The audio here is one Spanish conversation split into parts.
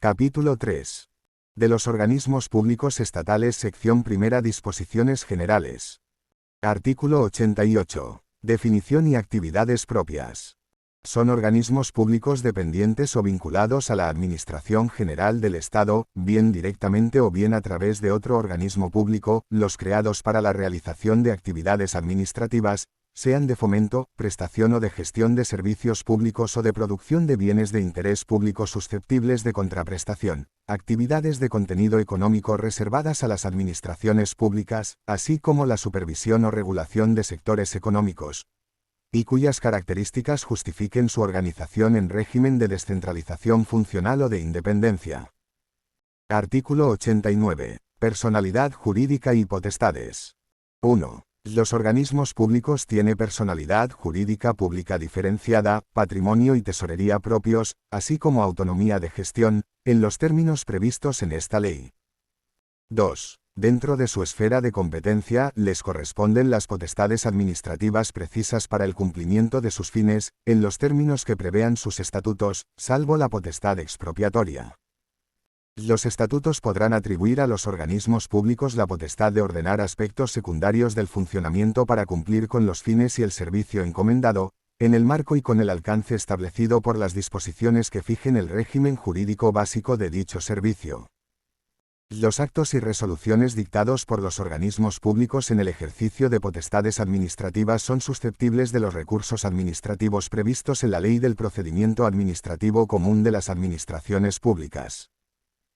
Capítulo 3. De los organismos públicos estatales, sección primera, disposiciones generales. Artículo 88. Definición y actividades propias. Son organismos públicos dependientes o vinculados a la Administración General del Estado, bien directamente o bien a través de otro organismo público, los creados para la realización de actividades administrativas, sean de fomento, prestación o de gestión de servicios públicos o de producción de bienes de interés público susceptibles de contraprestación, actividades de contenido económico reservadas a las administraciones públicas, así como la supervisión o regulación de sectores económicos, y cuyas características justifiquen su organización en régimen de descentralización funcional o de independencia. Artículo 89. Personalidad jurídica y potestades. 1. Los organismos públicos tienen personalidad jurídica pública diferenciada, patrimonio y tesorería propios, así como autonomía de gestión, en los términos previstos en esta ley. 2. Dentro de su esfera de competencia, les corresponden las potestades administrativas precisas para el cumplimiento de sus fines, en los términos que prevean sus estatutos, salvo la potestad expropiatoria. Los estatutos podrán atribuir a los organismos públicos la potestad de ordenar aspectos secundarios del funcionamiento para cumplir con los fines y el servicio encomendado, en el marco y con el alcance establecido por las disposiciones que fijen el régimen jurídico básico de dicho servicio. Los actos y resoluciones dictados por los organismos públicos en el ejercicio de potestades administrativas son susceptibles de los recursos administrativos previstos en la Ley del Procedimiento Administrativo Común de las Administraciones Públicas.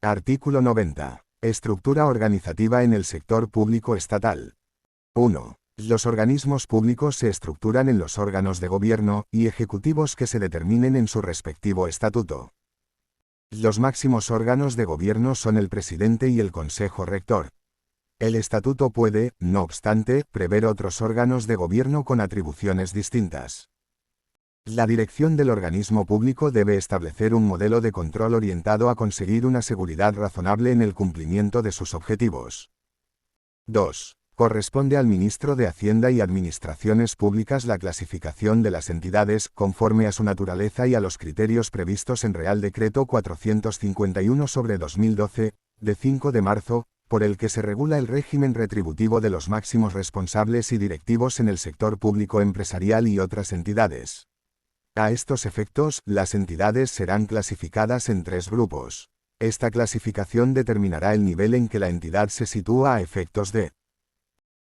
Artículo 90. Estructura organizativa en el sector público estatal. 1. Los organismos públicos se estructuran en los órganos de gobierno y ejecutivos que se determinen en su respectivo estatuto. Los máximos órganos de gobierno son el presidente y el consejo rector. El estatuto puede, no obstante, prever otros órganos de gobierno con atribuciones distintas. La dirección del organismo público debe establecer un modelo de control orientado a conseguir una seguridad razonable en el cumplimiento de sus objetivos. 2. Corresponde al ministro de Hacienda y Administraciones Públicas la clasificación de las entidades, conforme a su naturaleza y a los criterios previstos en Real Decreto 451/2012, de 5 de marzo, por el que se regula el régimen retributivo de los máximos responsables y directivos en el sector público empresarial y otras entidades. A estos efectos, las entidades serán clasificadas en 3 grupos. Esta clasificación determinará el nivel en que la entidad se sitúa a efectos de: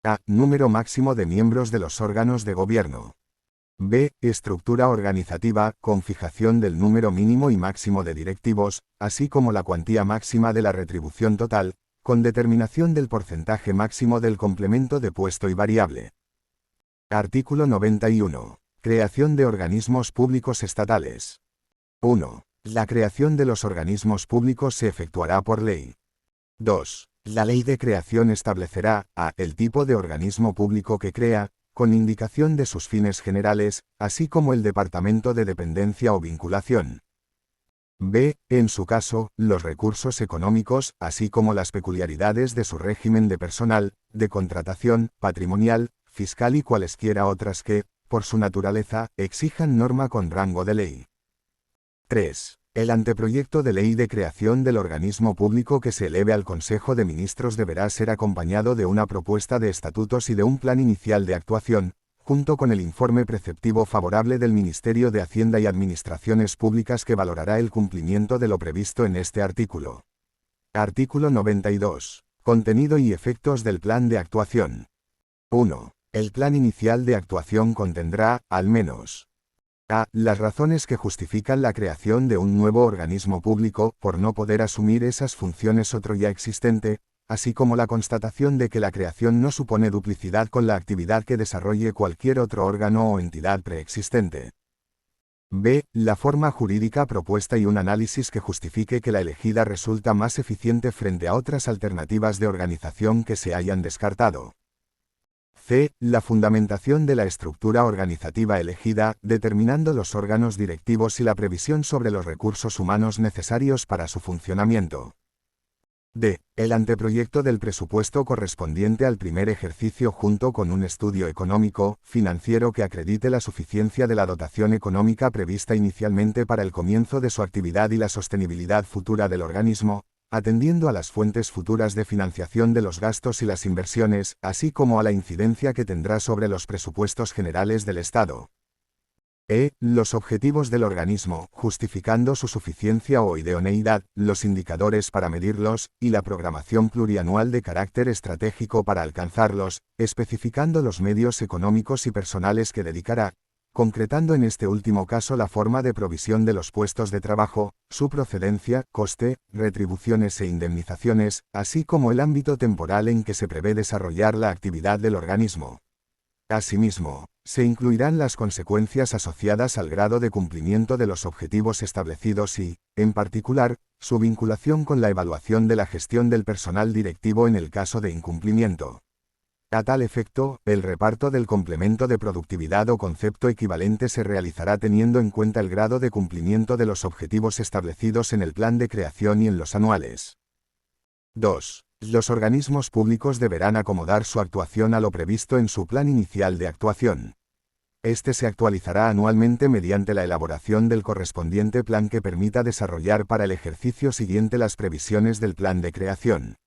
A. Número máximo de miembros de los órganos de gobierno. B. Estructura organizativa, con fijación del número mínimo y máximo de directivos, así como la cuantía máxima de la retribución total, con determinación del porcentaje máximo del complemento de puesto y variable. Artículo 91. Creación de organismos públicos estatales. 1. La creación de los organismos públicos se efectuará por ley. 2. La ley de creación establecerá: A. El tipo de organismo público que crea, con indicación de sus fines generales, así como el departamento de dependencia o vinculación. B. En su caso, los recursos económicos, así como las peculiaridades de su régimen de personal, de contratación, patrimonial, fiscal y cualesquiera otras que, por su naturaleza, exijan norma con rango de ley. 3. El anteproyecto de ley de creación del organismo público que se eleve al Consejo de Ministros deberá ser acompañado de una propuesta de estatutos y de un plan inicial de actuación, junto con el informe preceptivo favorable del Ministerio de Hacienda y Administraciones Públicas que valorará el cumplimiento de lo previsto en este artículo. Artículo 92. Contenido y efectos del plan de actuación. 1. El plan inicial de actuación contendrá, al menos: A. Las razones que justifican la creación de un nuevo organismo público, por no poder asumir esas funciones otro ya existente, así como la constatación de que la creación no supone duplicidad con la actividad que desarrolle cualquier otro órgano o entidad preexistente. B. La forma jurídica propuesta y un análisis que justifique que la elegida resulta más eficiente frente a otras alternativas de organización que se hayan descartado. C. La fundamentación de la estructura organizativa elegida, determinando los órganos directivos y la previsión sobre los recursos humanos necesarios para su funcionamiento. D. El anteproyecto del presupuesto correspondiente al primer ejercicio junto con un estudio económico, financiero que acredite la suficiencia de la dotación económica prevista inicialmente para el comienzo de su actividad y la sostenibilidad futura del organismo, atendiendo a las fuentes futuras de financiación de los gastos y las inversiones, así como a la incidencia que tendrá sobre los presupuestos generales del Estado. Los objetivos del organismo, justificando su suficiencia o idoneidad, los indicadores para medirlos, y la programación plurianual de carácter estratégico para alcanzarlos, especificando los medios económicos y personales que dedicará, concretando en este último caso la forma de provisión de los puestos de trabajo, su procedencia, coste, retribuciones e indemnizaciones, así como el ámbito temporal en que se prevé desarrollar la actividad del organismo. Asimismo, se incluirán las consecuencias asociadas al grado de cumplimiento de los objetivos establecidos y, en particular, su vinculación con la evaluación de la gestión del personal directivo en el caso de incumplimiento. A tal efecto, el reparto del complemento de productividad o concepto equivalente se realizará teniendo en cuenta el grado de cumplimiento de los objetivos establecidos en el plan de creación y en los anuales. 2. Los organismos públicos deberán acomodar su actuación a lo previsto en su plan inicial de actuación. Este se actualizará anualmente mediante la elaboración del correspondiente plan que permita desarrollar para el ejercicio siguiente las previsiones del plan de creación.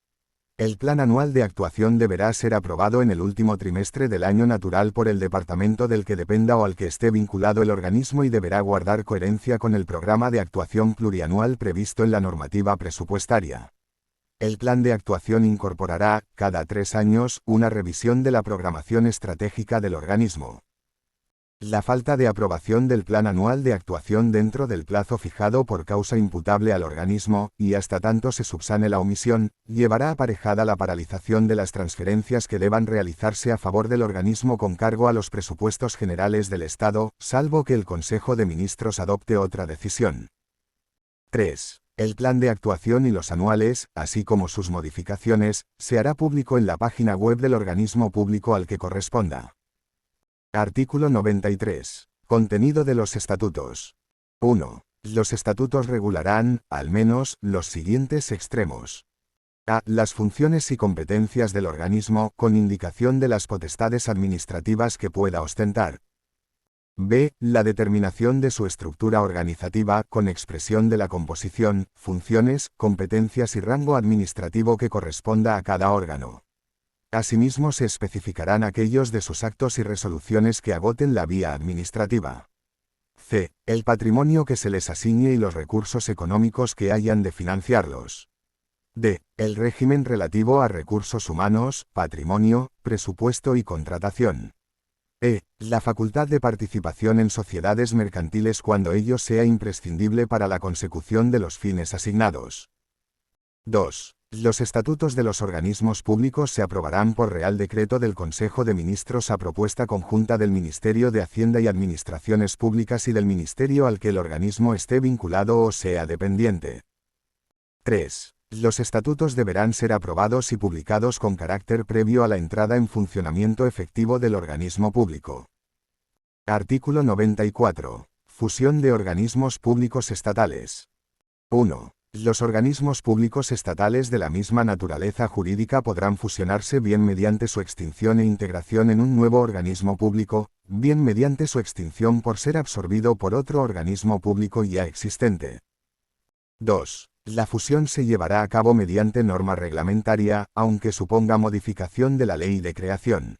El plan anual de actuación deberá ser aprobado en el último trimestre del año natural por el departamento del que dependa o al que esté vinculado el organismo y deberá guardar coherencia con el programa de actuación plurianual previsto en la normativa presupuestaria. El plan de actuación incorporará, cada 3 años, una revisión de la programación estratégica del organismo. La falta de aprobación del plan anual de actuación dentro del plazo fijado por causa imputable al organismo, y hasta tanto se subsane la omisión, llevará aparejada la paralización de las transferencias que deban realizarse a favor del organismo con cargo a los presupuestos generales del Estado, salvo que el Consejo de Ministros adopte otra decisión. 3. El plan de actuación y los anuales, así como sus modificaciones, se hará público en la página web del organismo público al que corresponda. Artículo 93. Contenido de los estatutos. 1. Los estatutos regularán, al menos, los siguientes extremos. A. Las funciones y competencias del organismo, con indicación de las potestades administrativas que pueda ostentar. B. La determinación de su estructura organizativa, con expresión de la composición, funciones, competencias y rango administrativo que corresponda a cada órgano. Asimismo se especificarán aquellos de sus actos y resoluciones que agoten la vía administrativa. C. El patrimonio que se les asigne y los recursos económicos que hayan de financiarlos. D. El régimen relativo a recursos humanos, patrimonio, presupuesto y contratación. La facultad de participación en sociedades mercantiles cuando ello sea imprescindible para la consecución de los fines asignados. 2. Los estatutos de los organismos públicos se aprobarán por Real Decreto del Consejo de Ministros a propuesta conjunta del Ministerio de Hacienda y Administraciones Públicas y del ministerio al que el organismo esté vinculado o sea dependiente. 3. Los estatutos deberán ser aprobados y publicados con carácter previo a la entrada en funcionamiento efectivo del organismo público. Artículo 94. Fusión de organismos públicos estatales. 1. Los organismos públicos estatales de la misma naturaleza jurídica podrán fusionarse bien mediante su extinción e integración en un nuevo organismo público, bien mediante su extinción por ser absorbido por otro organismo público ya existente. 2. La fusión se llevará a cabo mediante norma reglamentaria, aunque suponga modificación de la ley de creación.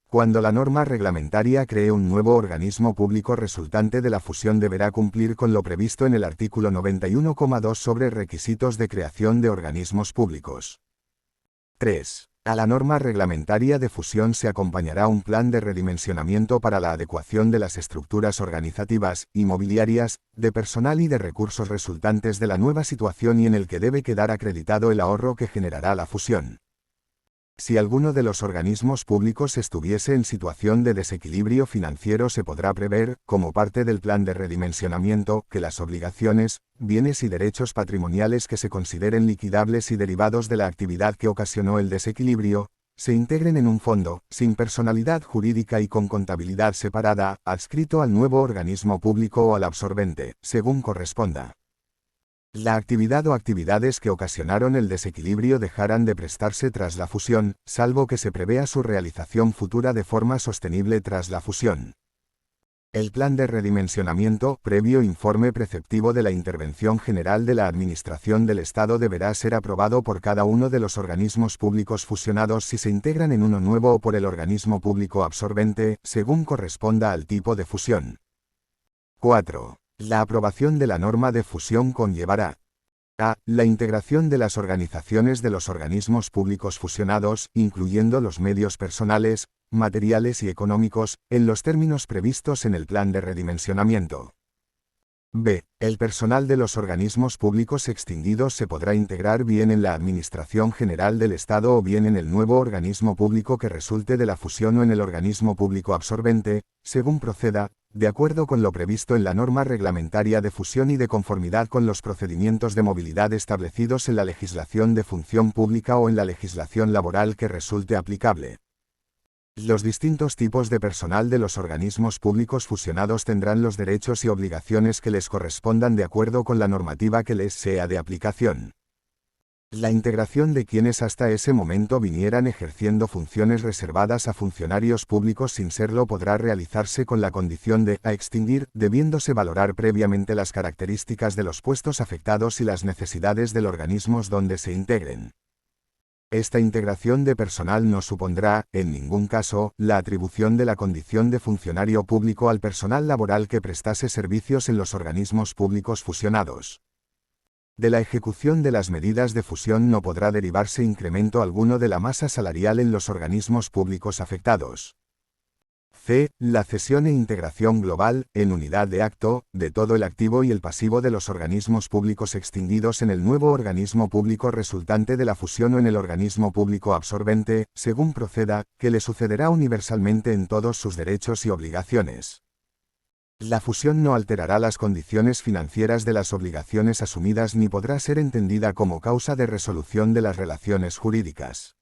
Cuando la norma reglamentaria cree un nuevo organismo público resultante de la fusión deberá cumplir con lo previsto en el artículo 91,2 sobre requisitos de creación de organismos públicos. 3. A la norma reglamentaria de fusión se acompañará un plan de redimensionamiento para la adecuación de las estructuras organizativas, inmobiliarias, de personal y de recursos resultantes de la nueva situación y en el que debe quedar acreditado el ahorro que generará la fusión. Si alguno de los organismos públicos estuviese en situación de desequilibrio financiero se podrá prever, como parte del plan de redimensionamiento, que las obligaciones, bienes y derechos patrimoniales que se consideren liquidables y derivados de la actividad que ocasionó el desequilibrio, se integren en un fondo, sin personalidad jurídica y con contabilidad separada, adscrito al nuevo organismo público o al absorbente, según corresponda. La actividad o actividades que ocasionaron el desequilibrio dejarán de prestarse tras la fusión, salvo que se prevea su realización futura de forma sostenible tras la fusión. El plan de redimensionamiento, previo informe preceptivo de la Intervención General de la Administración del Estado, deberá ser aprobado por cada uno de los organismos públicos fusionados si se integran en uno nuevo o por el organismo público absorbente, según corresponda al tipo de fusión. 4. La aprobación de la norma de fusión conllevará a. La integración de las organizaciones de los organismos públicos fusionados, incluyendo los medios personales, materiales y económicos, en los términos previstos en el plan de redimensionamiento. B. El personal de los organismos públicos extinguidos se podrá integrar bien en la Administración General del Estado o bien en el nuevo organismo público que resulte de la fusión o en el organismo público absorbente, según proceda, de acuerdo con lo previsto en la norma reglamentaria de fusión y de conformidad con los procedimientos de movilidad establecidos en la legislación de función pública o en la legislación laboral que resulte aplicable. Los distintos tipos de personal de los organismos públicos fusionados tendrán los derechos y obligaciones que les correspondan de acuerdo con la normativa que les sea de aplicación. La integración de quienes hasta ese momento vinieran ejerciendo funciones reservadas a funcionarios públicos sin serlo podrá realizarse con la condición de a extinguir, debiéndose valorar previamente las características de los puestos afectados y las necesidades del organismo donde se integren. Esta integración de personal no supondrá, en ningún caso, la atribución de la condición de funcionario público al personal laboral que prestase servicios en los organismos públicos fusionados. De la ejecución de las medidas de fusión no podrá derivarse incremento alguno de la masa salarial en los organismos públicos afectados. C. La cesión e integración global, en unidad de acto, de todo el activo y el pasivo de los organismos públicos extinguidos en el nuevo organismo público resultante de la fusión o en el organismo público absorbente, según proceda, que le sucederá universalmente en todos sus derechos y obligaciones. La fusión no alterará las condiciones financieras de las obligaciones asumidas ni podrá ser entendida como causa de resolución de las relaciones jurídicas.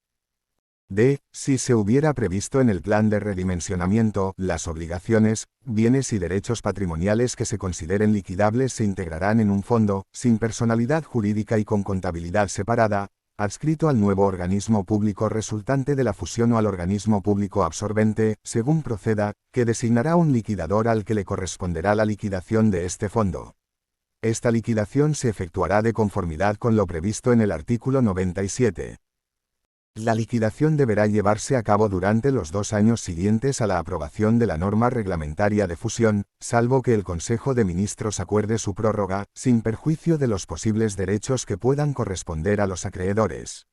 D. Si se hubiera previsto en el plan de redimensionamiento, las obligaciones, bienes y derechos patrimoniales que se consideren liquidables se integrarán en un fondo, sin personalidad jurídica y con contabilidad separada, adscrito al nuevo organismo público resultante de la fusión o al organismo público absorbente, según proceda, que designará un liquidador al que le corresponderá la liquidación de este fondo. Esta liquidación se efectuará de conformidad con lo previsto en el artículo 97. La liquidación deberá llevarse a cabo durante los 2 años siguientes a la aprobación de la norma reglamentaria de fusión, salvo que el Consejo de Ministros acuerde su prórroga, sin perjuicio de los posibles derechos que puedan corresponder a los acreedores.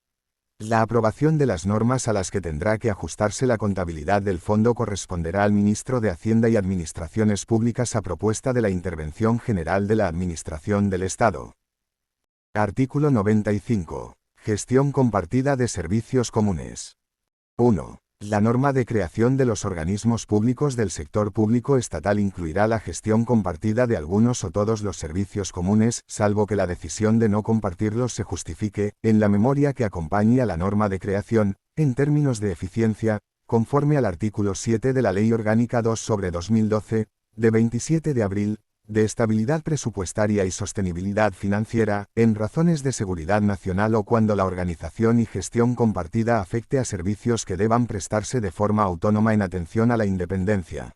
La aprobación de las normas a las que tendrá que ajustarse la contabilidad del fondo corresponderá al Ministro de Hacienda y Administraciones Públicas a propuesta de la Intervención General de la Administración del Estado. Artículo 95. Gestión compartida de servicios comunes. 1. La norma de creación de los organismos públicos del sector público estatal incluirá la gestión compartida de algunos o todos los servicios comunes, salvo que la decisión de no compartirlos se justifique, en la memoria que acompañe a la norma de creación, en términos de eficiencia, conforme al artículo 7 de la Ley Orgánica 2/2012, de 27 de abril, de estabilidad presupuestaria y sostenibilidad financiera, en razones de seguridad nacional o cuando la organización y gestión compartida afecte a servicios que deban prestarse de forma autónoma en atención a la independencia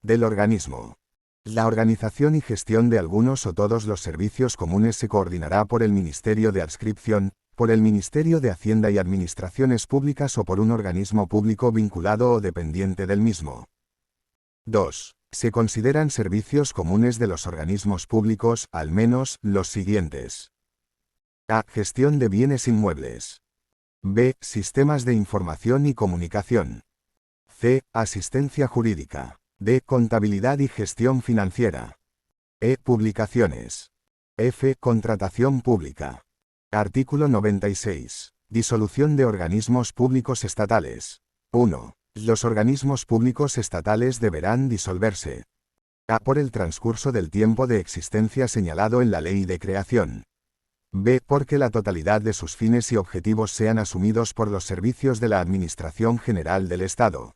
del organismo. La organización y gestión de algunos o todos los servicios comunes se coordinará por el Ministerio de Adscripción, por el Ministerio de Hacienda y Administraciones Públicas o por un organismo público vinculado o dependiente del mismo. 2. Se consideran servicios comunes de los organismos públicos, al menos, los siguientes. A. Gestión de bienes inmuebles. B. Sistemas de información y comunicación. C. Asistencia jurídica. D. Contabilidad y gestión financiera. E. Publicaciones. F. Contratación pública. Artículo 96. Disolución de organismos públicos estatales. 1. Los organismos públicos estatales deberán disolverse. A. Por el transcurso del tiempo de existencia señalado en la ley de creación. B. Porque la totalidad de sus fines y objetivos sean asumidos por los servicios de la Administración General del Estado.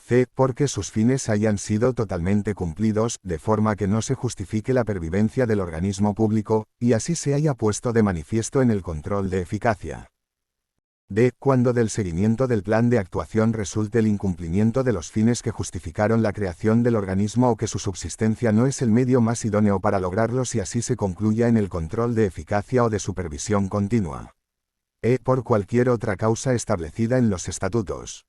c. Porque sus fines hayan sido totalmente cumplidos, de forma que no se justifique la pervivencia del organismo público, y así se haya puesto de manifiesto en el control de eficacia. D. Cuando del seguimiento del plan de actuación resulte el incumplimiento de los fines que justificaron la creación del organismo o que su subsistencia no es el medio más idóneo para lograrlos y así se concluya en el control de eficacia o de supervisión continua. E. Por cualquier otra causa establecida en los estatutos.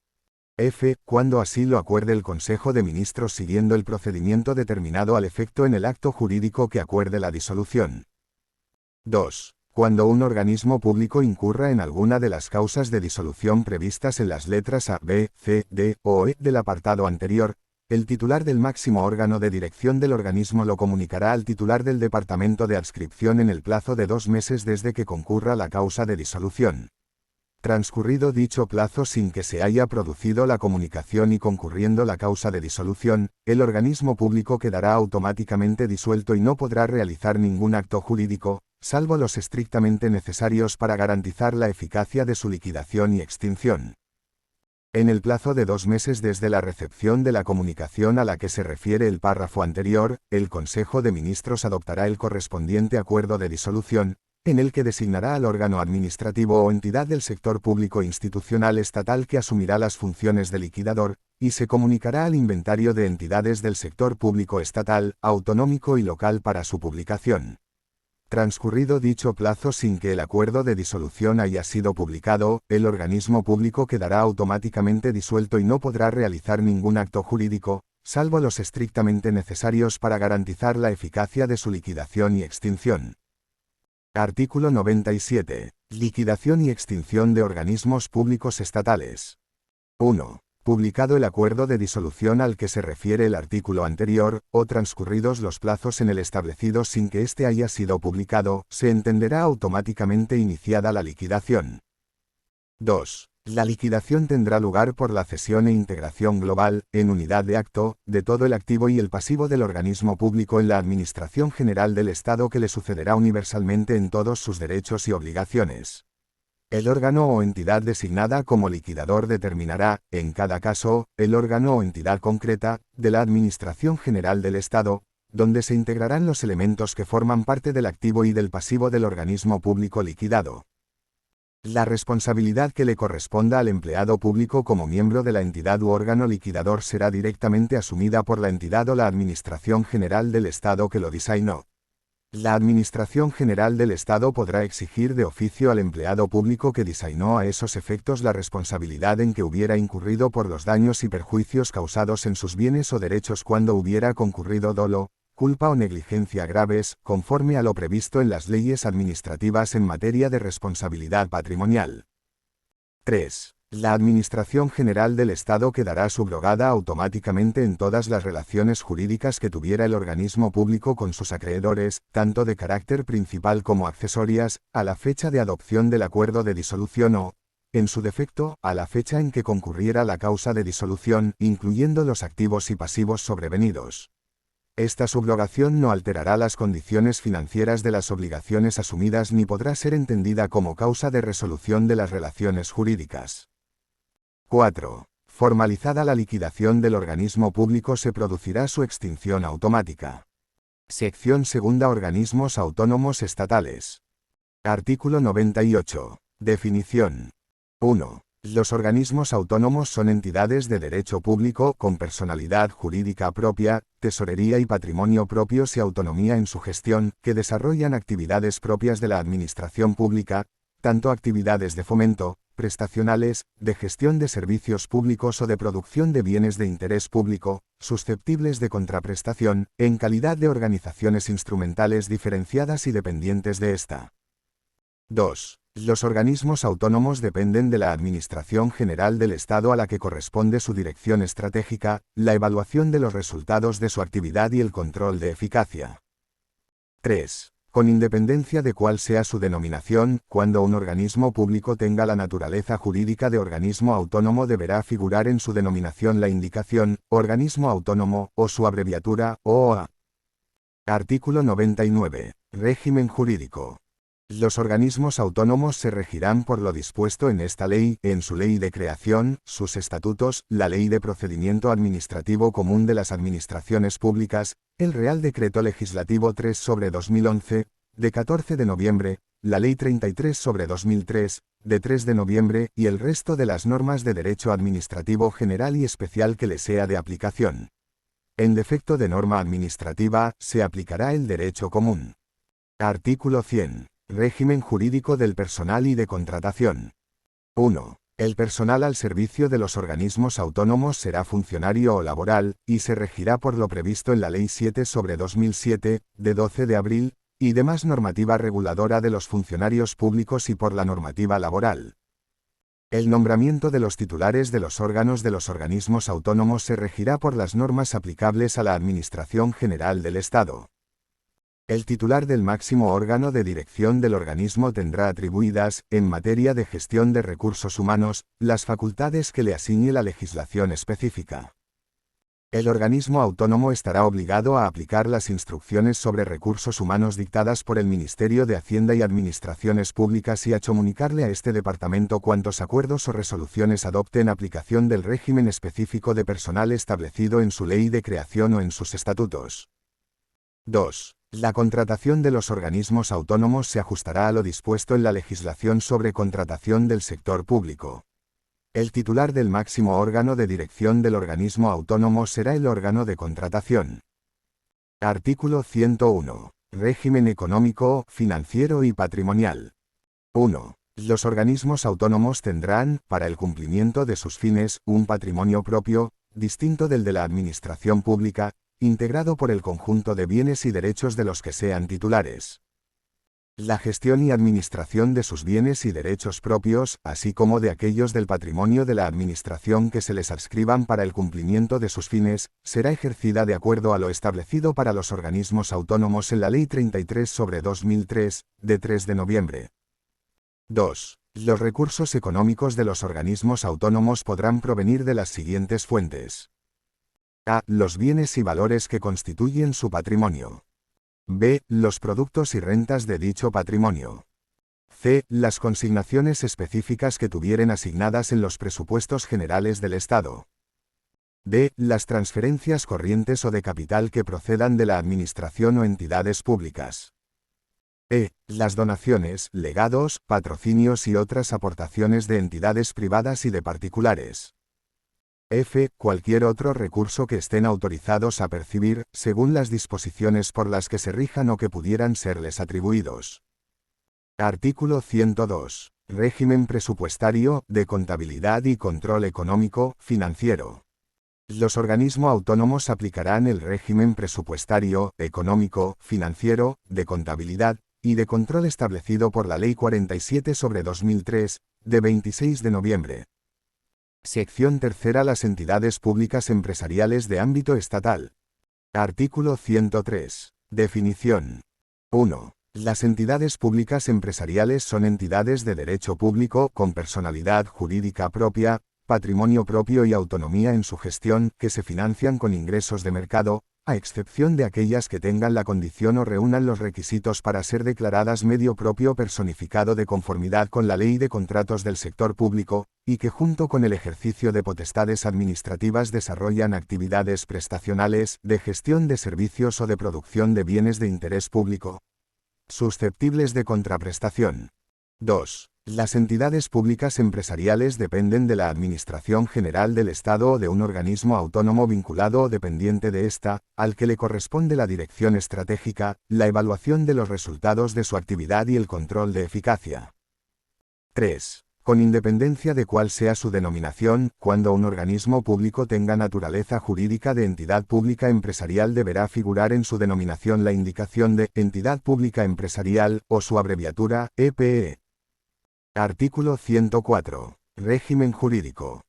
F. Cuando así lo acuerde el Consejo de Ministros siguiendo el procedimiento determinado al efecto en el acto jurídico que acuerde la disolución. 2. Cuando un organismo público incurra en alguna de las causas de disolución previstas en las letras A, B, C, D o E del apartado anterior, el titular del máximo órgano de dirección del organismo lo comunicará al titular del departamento de adscripción en el plazo de 2 meses desde que concurra la causa de disolución. Transcurrido dicho plazo sin que se haya producido la comunicación y concurriendo la causa de disolución, el organismo público quedará automáticamente disuelto y no podrá realizar ningún acto jurídico, salvo los estrictamente necesarios para garantizar la eficacia de su liquidación y extinción. En el plazo de 2 meses desde la recepción de la comunicación a la que se refiere el párrafo anterior, el Consejo de Ministros adoptará el correspondiente acuerdo de disolución, en el que designará al órgano administrativo o entidad del sector público institucional estatal que asumirá las funciones de liquidador, y se comunicará al inventario de entidades del sector público estatal, autonómico y local para su publicación. Transcurrido dicho plazo sin que el acuerdo de disolución haya sido publicado, el organismo público quedará automáticamente disuelto y no podrá realizar ningún acto jurídico, salvo los estrictamente necesarios para garantizar la eficacia de su liquidación y extinción. Artículo 97. Liquidación y extinción de organismos públicos estatales. 1. Publicado el acuerdo de disolución al que se refiere el artículo anterior, o transcurridos los plazos en el establecido sin que éste haya sido publicado, se entenderá automáticamente iniciada la liquidación. 2. La liquidación tendrá lugar por la cesión e integración global, en unidad de acto, de todo el activo y el pasivo del organismo público en la Administración General del Estado que le sucederá universalmente en todos sus derechos y obligaciones. El órgano o entidad designada como liquidador determinará, en cada caso, el órgano o entidad concreta, de la Administración General del Estado, donde se integrarán los elementos que forman parte del activo y del pasivo del organismo público liquidado. La responsabilidad que le corresponda al empleado público como miembro de la entidad u órgano liquidador será directamente asumida por la entidad o la Administración General del Estado que lo designó. La Administración General del Estado podrá exigir de oficio al empleado público que designó a esos efectos la responsabilidad en que hubiera incurrido por los daños y perjuicios causados en sus bienes o derechos cuando hubiera concurrido dolo, culpa o negligencia graves, conforme a lo previsto en las leyes administrativas en materia de responsabilidad patrimonial. 3. La Administración General del Estado quedará subrogada automáticamente en todas las relaciones jurídicas que tuviera el organismo público con sus acreedores, tanto de carácter principal como accesorias, a la fecha de adopción del acuerdo de disolución o, en su defecto, a la fecha en que concurriera la causa de disolución, incluyendo los activos y pasivos sobrevenidos. Esta subrogación no alterará las condiciones financieras de las obligaciones asumidas ni podrá ser entendida como causa de resolución de las relaciones jurídicas. 4. Formalizada la liquidación del organismo público se producirá su extinción automática. Sección segunda. Organismos autónomos estatales. Artículo 98. Definición. 1. Los organismos autónomos son entidades de derecho público con personalidad jurídica propia, tesorería y patrimonio propios y autonomía en su gestión, que desarrollan actividades propias de la administración pública, tanto actividades de fomento, prestacionales, de gestión de servicios públicos o de producción de bienes de interés público, susceptibles de contraprestación, en calidad de organizaciones instrumentales diferenciadas y dependientes de esta. 2. Los organismos autónomos dependen de la Administración General del Estado a la que corresponde su dirección estratégica, la evaluación de los resultados de su actividad y el control de eficacia. 3. Con independencia de cuál sea su denominación, cuando un organismo público tenga la naturaleza jurídica de organismo autónomo deberá figurar en su denominación la indicación, organismo autónomo, o su abreviatura, OOA. Artículo 99. Régimen jurídico. Los organismos autónomos se regirán por lo dispuesto en esta ley, en su ley de creación, sus estatutos, la Ley de Procedimiento Administrativo Común de las Administraciones Públicas, el Real Decreto Legislativo 3/2011, de 14 de noviembre, la Ley 33/2003, de 3 de noviembre, y el resto de las normas de derecho administrativo general y especial que le sea de aplicación. En defecto de norma administrativa, se aplicará el derecho común. Artículo 100. Régimen jurídico del personal y de contratación. 1. El personal al servicio de los organismos autónomos será funcionario o laboral, y se regirá por lo previsto en la Ley 7/2007, de 12 de abril, y demás normativa reguladora de los funcionarios públicos y por la normativa laboral. El nombramiento de los titulares de los órganos de los organismos autónomos se regirá por las normas aplicables a la Administración General del Estado. El titular del máximo órgano de dirección del organismo tendrá atribuidas, en materia de gestión de recursos humanos, las facultades que le asigne la legislación específica. El organismo autónomo estará obligado a aplicar las instrucciones sobre recursos humanos dictadas por el Ministerio de Hacienda y Administraciones Públicas y a comunicarle a este departamento cuantos acuerdos o resoluciones adopte en aplicación del régimen específico de personal establecido en su ley de creación o en sus estatutos. 2. La contratación de los organismos autónomos se ajustará a lo dispuesto en la legislación sobre contratación del sector público. El titular del máximo órgano de dirección del organismo autónomo será el órgano de contratación. Artículo 101. Régimen económico, financiero y patrimonial. 1. Los organismos autónomos tendrán, para el cumplimiento de sus fines, un patrimonio propio, distinto del de la administración pública, integrado por el conjunto de bienes y derechos de los que sean titulares. La gestión y administración de sus bienes y derechos propios, así como de aquellos del patrimonio de la administración que se les adscriban para el cumplimiento de sus fines, será ejercida de acuerdo a lo establecido para los organismos autónomos en la Ley 33/2003, de 3 de noviembre. 2. Los recursos económicos de los organismos autónomos podrán provenir de las siguientes fuentes. A. Los bienes y valores que constituyen su patrimonio. B. Los productos y rentas de dicho patrimonio. C. Las consignaciones específicas que tuvieren asignadas en los presupuestos generales del Estado. D. Las transferencias corrientes o de capital que procedan de la Administración o entidades públicas. E. Las donaciones, legados, patrocinios y otras aportaciones de entidades privadas y de particulares. F. Cualquier otro recurso que estén autorizados a percibir, según las disposiciones por las que se rijan o que pudieran serles atribuidos. Artículo 102. Régimen presupuestario, de contabilidad y control económico, financiero. Los organismos autónomos aplicarán el régimen presupuestario, económico, financiero, de contabilidad y de control establecido por la Ley 47/2003, de 26 de noviembre. Sección tercera. Las entidades públicas empresariales de ámbito estatal. Artículo 103. Definición. 1. Las entidades públicas empresariales son entidades de derecho público con personalidad jurídica propia, patrimonio propio y autonomía en su gestión, que se financian con ingresos de mercado, a excepción de aquellas que tengan la condición o reúnan los requisitos para ser declaradas medio propio personificado de conformidad con la Ley de Contratos del Sector Público, y que junto con el ejercicio de potestades administrativas desarrollan actividades prestacionales, de gestión de servicios o de producción de bienes de interés público, susceptibles de contraprestación. 2. Las entidades públicas empresariales dependen de la Administración General del Estado o de un organismo autónomo vinculado o dependiente de ésta, al que le corresponde la dirección estratégica, la evaluación de los resultados de su actividad y el control de eficacia. 3. Con independencia de cuál sea su denominación, cuando un organismo público tenga naturaleza jurídica de entidad pública empresarial deberá figurar en su denominación la indicación de entidad pública empresarial, o su abreviatura, EPE. Artículo 104. Régimen jurídico.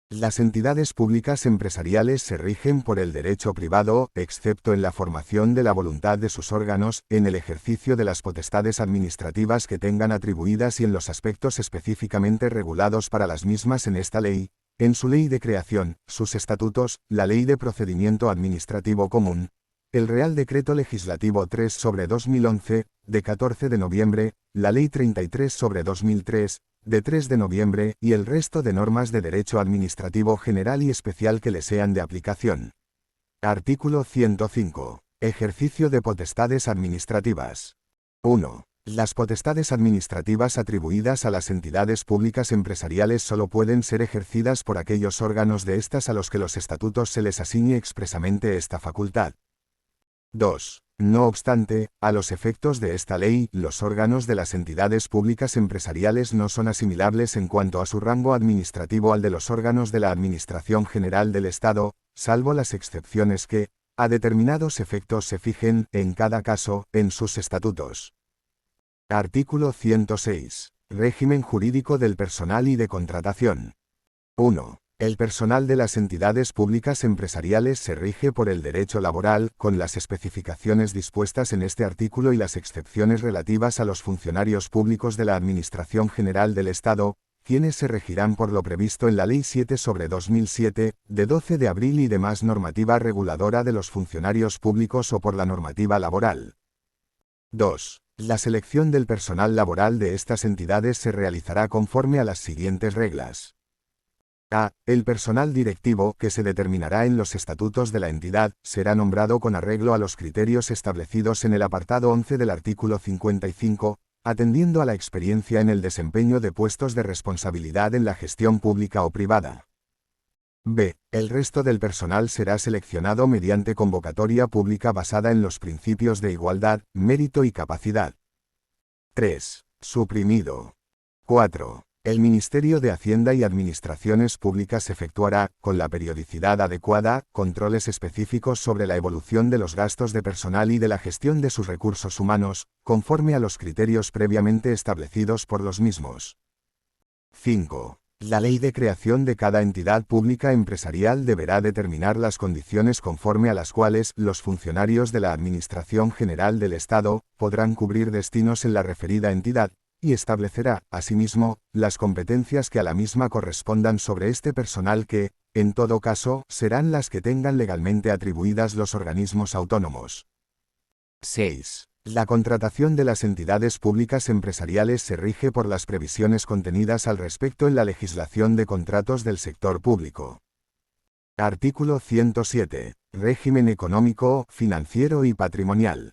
Las entidades públicas empresariales se rigen por el derecho privado, excepto en la formación de la voluntad de sus órganos, en el ejercicio de las potestades administrativas que tengan atribuidas y en los aspectos específicamente regulados para las mismas en esta ley, en su ley de creación, sus estatutos, la Ley de Procedimiento Administrativo Común, El Real Decreto Legislativo 3/2011, de 14 de noviembre, la Ley 33/2003, de 3 de noviembre, y el resto de normas de derecho administrativo general y especial que le sean de aplicación. Artículo 105. Ejercicio de potestades administrativas. 1. Las potestades administrativas atribuidas a las entidades públicas empresariales solo pueden ser ejercidas por aquellos órganos de estas a los que los estatutos se les asigne expresamente esta facultad. 2. No obstante, a los efectos de esta ley, los órganos de las entidades públicas empresariales no son asimilables en cuanto a su rango administrativo al de los órganos de la Administración General del Estado, salvo las excepciones que, a determinados efectos se fijen, en cada caso, en sus estatutos. Artículo 106. Régimen jurídico del personal y de contratación. 1. El personal de las entidades públicas empresariales se rige por el derecho laboral, con las especificaciones dispuestas en este artículo y las excepciones relativas a los funcionarios públicos de la Administración General del Estado, quienes se regirán por lo previsto en la Ley 7/2007, de 12 de abril y demás normativa reguladora de los funcionarios públicos o por la normativa laboral. 2. La selección del personal laboral de estas entidades se realizará conforme a las siguientes reglas. A. El personal directivo, que se determinará en los estatutos de la entidad, será nombrado con arreglo a los criterios establecidos en el apartado 11 del artículo 55, atendiendo a la experiencia en el desempeño de puestos de responsabilidad en la gestión pública o privada. B. El resto del personal será seleccionado mediante convocatoria pública basada en los principios de igualdad, mérito y capacidad. 3. Suprimido. 4. El Ministerio de Hacienda y Administraciones Públicas efectuará, con la periodicidad adecuada, controles específicos sobre la evolución de los gastos de personal y de la gestión de sus recursos humanos, conforme a los criterios previamente establecidos por los mismos. 5. La ley de creación de cada entidad pública empresarial deberá determinar las condiciones conforme a las cuales los funcionarios de la Administración General del Estado podrán cubrir destinos en la referida entidad, y establecerá, asimismo, las competencias que a la misma correspondan sobre este personal que, en todo caso, serán las que tengan legalmente atribuidas los organismos autónomos. 6. La contratación de las entidades públicas empresariales se rige por las previsiones contenidas al respecto en la legislación de contratos del sector público. Artículo 107. Régimen económico, financiero y patrimonial.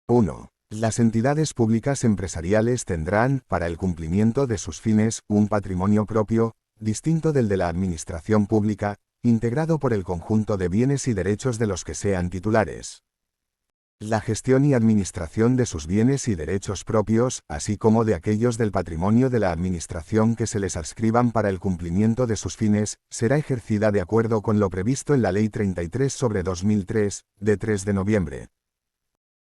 1. Las entidades públicas empresariales tendrán, para el cumplimiento de sus fines, un patrimonio propio, distinto del de la administración pública, integrado por el conjunto de bienes y derechos de los que sean titulares. La gestión y administración de sus bienes y derechos propios, así como de aquellos del patrimonio de la administración que se les adscriban para el cumplimiento de sus fines, será ejercida de acuerdo con lo previsto en la Ley 33/2003, de 3 de noviembre.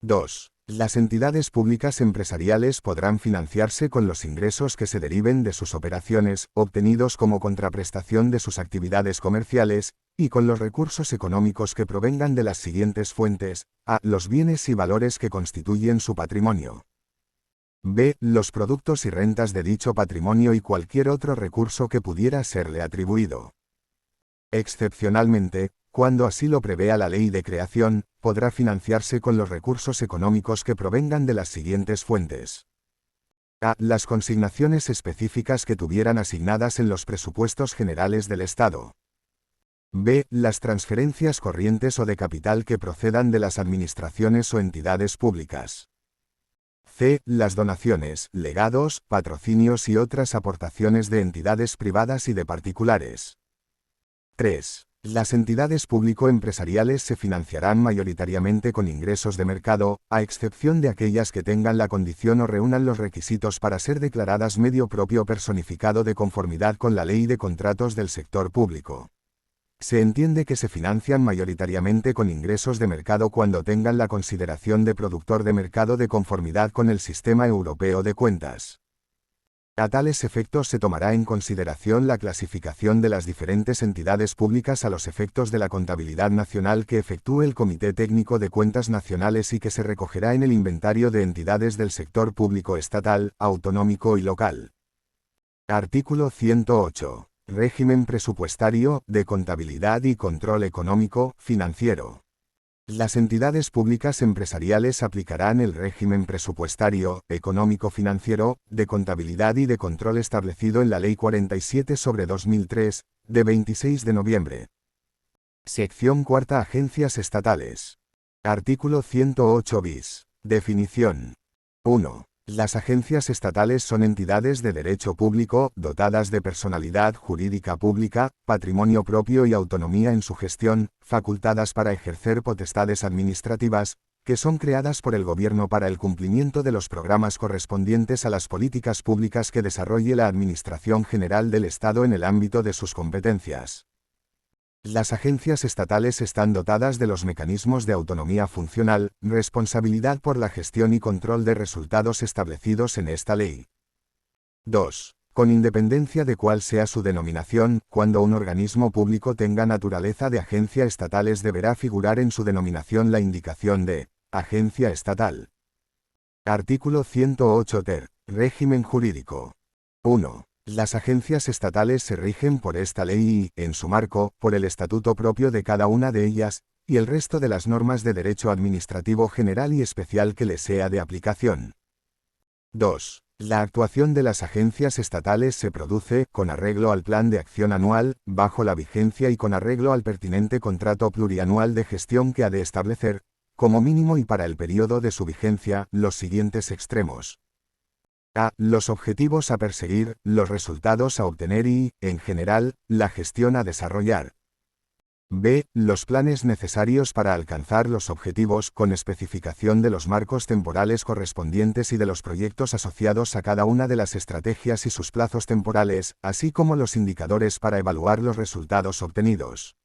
2. Las entidades públicas empresariales podrán financiarse con los ingresos que se deriven de sus operaciones, obtenidos como contraprestación de sus actividades comerciales, y con los recursos económicos que provengan de las siguientes fuentes: a. Los bienes y valores que constituyen su patrimonio. B. Los productos y rentas de dicho patrimonio y cualquier otro recurso que pudiera serle atribuido. Excepcionalmente, cuando así lo prevea la ley de creación, podrá financiarse con los recursos económicos que provengan de las siguientes fuentes. A. Las consignaciones específicas que tuvieran asignadas en los presupuestos generales del Estado. B. Las transferencias corrientes o de capital que procedan de las administraciones o entidades públicas. C. Las donaciones, legados, patrocinios y otras aportaciones de entidades privadas y de particulares. 3. Las entidades público-empresariales se financiarán mayoritariamente con ingresos de mercado, a excepción de aquellas que tengan la condición o reúnan los requisitos para ser declaradas medio propio personificado de conformidad con la Ley de Contratos del Sector Público. Se entiende que se financian mayoritariamente con ingresos de mercado cuando tengan la consideración de productor de mercado de conformidad con el Sistema Europeo de Cuentas. A tales efectos se tomará en consideración la clasificación de las diferentes entidades públicas a los efectos de la contabilidad nacional que efectúe el Comité Técnico de Cuentas Nacionales y que se recogerá en el inventario de entidades del sector público estatal, autonómico y local. Artículo 108. Régimen presupuestario, de contabilidad y control económico, financiero. Las entidades públicas empresariales aplicarán el régimen presupuestario, económico-financiero, de contabilidad y de control establecido en la Ley 47/2003, de 26 de noviembre. Sección cuarta. Agencias estatales. Artículo 108 bis. Definición. 1. Las agencias estatales son entidades de derecho público, dotadas de personalidad jurídica pública, patrimonio propio y autonomía en su gestión, facultadas para ejercer potestades administrativas, que son creadas por el Gobierno para el cumplimiento de los programas correspondientes a las políticas públicas que desarrolle la Administración General del Estado en el ámbito de sus competencias. Las agencias estatales están dotadas de los mecanismos de autonomía funcional, responsabilidad por la gestión y control de resultados establecidos en esta ley. 2. Con independencia de cuál sea su denominación, cuando un organismo público tenga naturaleza de agencia estatales deberá figurar en su denominación la indicación de agencia estatal. Artículo 108 ter. Régimen jurídico. 1. Las agencias estatales se rigen por esta ley y, en su marco, por el estatuto propio de cada una de ellas, y el resto de las normas de derecho administrativo general y especial que les sea de aplicación. 2. La actuación de las agencias estatales se produce, con arreglo al plan de acción anual, bajo la vigencia y con arreglo al pertinente contrato plurianual de gestión que ha de establecer, como mínimo y para el periodo de su vigencia, los siguientes extremos. A. Los objetivos a perseguir, los resultados a obtener y, en general, la gestión a desarrollar. B. Los planes necesarios para alcanzar los objetivos, con especificación de los marcos temporales correspondientes y de los proyectos asociados a cada una de las estrategias y sus plazos temporales, así como los indicadores para evaluar los resultados obtenidos.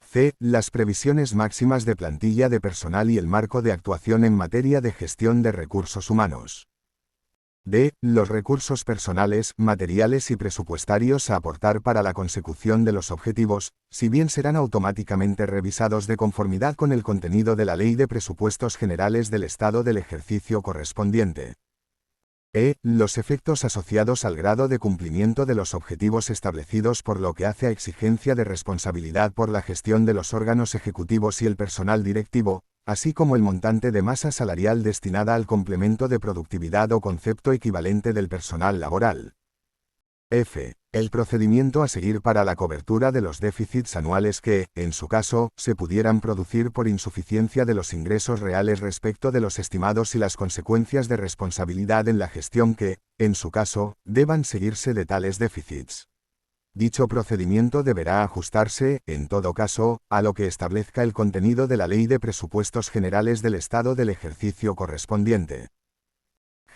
C. Las previsiones máximas de plantilla de personal y el marco de actuación en materia de gestión de recursos humanos. D. Los recursos personales, materiales y presupuestarios a aportar para la consecución de los objetivos, si bien serán automáticamente revisados de conformidad con el contenido de la Ley de Presupuestos Generales del Estado del ejercicio correspondiente. E. Los efectos asociados al grado de cumplimiento de los objetivos establecidos por lo que hace a exigencia de responsabilidad por la gestión de los órganos ejecutivos y el personal directivo, así como el montante de masa salarial destinada al complemento de productividad o concepto equivalente del personal laboral. F. El procedimiento a seguir para la cobertura de los déficits anuales que, en su caso, se pudieran producir por insuficiencia de los ingresos reales respecto de los estimados y las consecuencias de responsabilidad en la gestión que, en su caso, deban seguirse de tales déficits. Dicho procedimiento deberá ajustarse, en todo caso, a lo que establezca el contenido de la Ley de Presupuestos Generales del Estado del ejercicio correspondiente.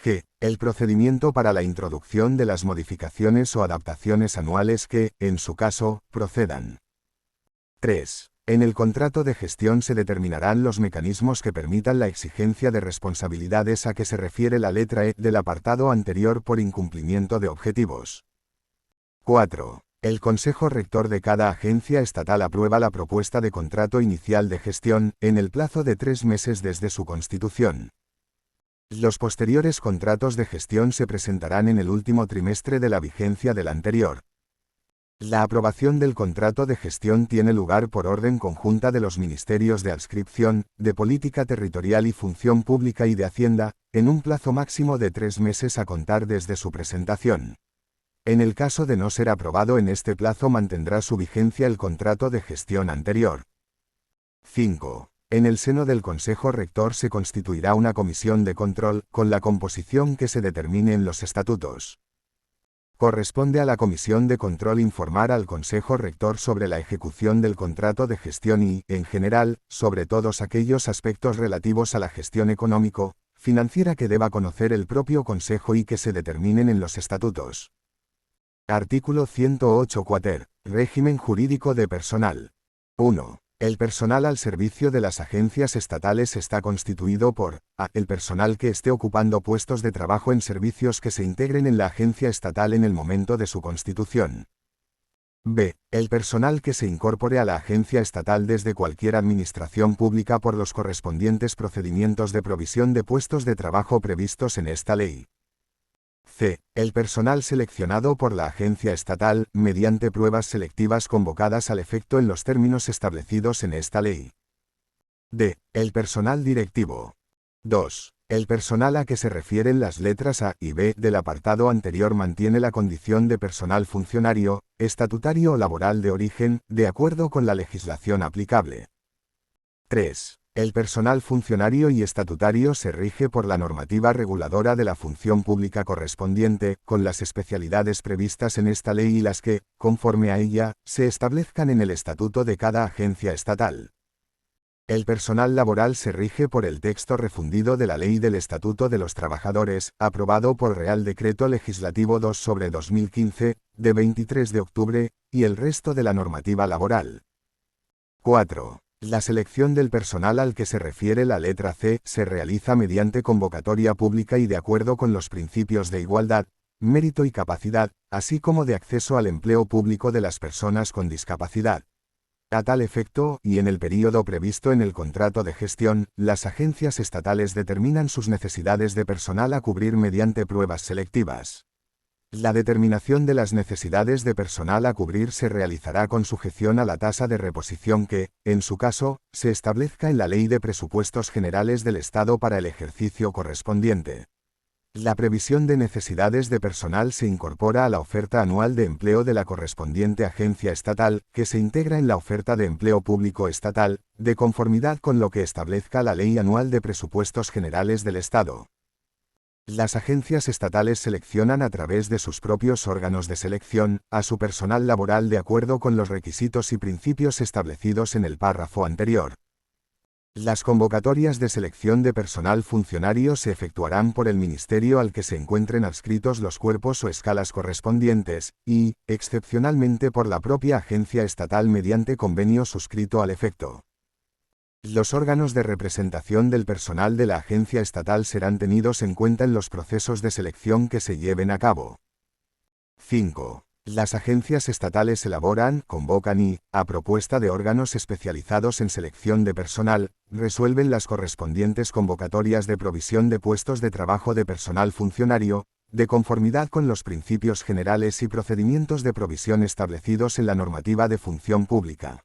G. El procedimiento para la introducción de las modificaciones o adaptaciones anuales que, en su caso, procedan. 3. En el contrato de gestión se determinarán los mecanismos que permitan la exigencia de responsabilidades a que se refiere la letra E del apartado anterior por incumplimiento de objetivos. 4. El Consejo Rector de cada agencia estatal aprueba la propuesta de contrato inicial de gestión, en el plazo de 3 meses desde su constitución. Los posteriores contratos de gestión se presentarán en el último trimestre de la vigencia del anterior. La aprobación del contrato de gestión tiene lugar por orden conjunta de los Ministerios de Adscripción, de Política Territorial y Función Pública y de Hacienda, en un plazo máximo de 3 meses a contar desde su presentación. En el caso de no ser aprobado en este plazo mantendrá su vigencia el contrato de gestión anterior. 5. En el seno del Consejo Rector se constituirá una comisión de control, con la composición que se determine en los estatutos. Corresponde a la comisión de control informar al Consejo Rector sobre la ejecución del contrato de gestión y, en general, sobre todos aquellos aspectos relativos a la gestión económico-financiera que deba conocer el propio Consejo y que se determinen en los estatutos. Artículo 108 quater. Régimen jurídico de personal. 1. El personal al servicio de las agencias estatales está constituido por a. El personal que esté ocupando puestos de trabajo en servicios que se integren en la agencia estatal en el momento de su constitución. B. El personal que se incorpore a la agencia estatal desde cualquier administración pública por los correspondientes procedimientos de provisión de puestos de trabajo previstos en esta ley. C. El personal seleccionado por la agencia estatal, mediante pruebas selectivas convocadas al efecto en los términos establecidos en esta ley. D. El personal directivo. 2. El personal a que se refieren las letras A y B del apartado anterior mantiene la condición de personal funcionario, estatutario o laboral de origen, de acuerdo con la legislación aplicable. 3. El personal funcionario y estatutario se rige por la normativa reguladora de la función pública correspondiente, con las especialidades previstas en esta ley y las que, conforme a ella, se establezcan en el estatuto de cada agencia estatal. El personal laboral se rige por el texto refundido de la Ley del Estatuto de los Trabajadores, aprobado por Real Decreto Legislativo 2/2015, de 23 de octubre, y el resto de la normativa laboral. 4. La selección del personal al que se refiere la letra C se realiza mediante convocatoria pública y de acuerdo con los principios de igualdad, mérito y capacidad, así como de acceso al empleo público de las personas con discapacidad. A tal efecto, y en el período previsto en el contrato de gestión, las agencias estatales determinan sus necesidades de personal a cubrir mediante pruebas selectivas. La determinación de las necesidades de personal a cubrir se realizará con sujeción a la tasa de reposición que, en su caso, se establezca en la Ley de Presupuestos Generales del Estado para el ejercicio correspondiente. La previsión de necesidades de personal se incorpora a la oferta anual de empleo de la correspondiente agencia estatal, que se integra en la oferta de empleo público estatal, de conformidad con lo que establezca la Ley Anual de Presupuestos Generales del Estado. Las agencias estatales seleccionan a través de sus propios órganos de selección a su personal laboral de acuerdo con los requisitos y principios establecidos en el párrafo anterior. Las convocatorias de selección de personal funcionario se efectuarán por el ministerio al que se encuentren adscritos los cuerpos o escalas correspondientes, y, excepcionalmente por la propia agencia estatal mediante convenio suscrito al efecto. Los órganos de representación del personal de la agencia estatal serán tenidos en cuenta en los procesos de selección que se lleven a cabo. 5. Las agencias estatales elaboran, convocan y, a propuesta de órganos especializados en selección de personal, resuelven las correspondientes convocatorias de provisión de puestos de trabajo de personal funcionario, de conformidad con los principios generales y procedimientos de provisión establecidos en la normativa de función pública.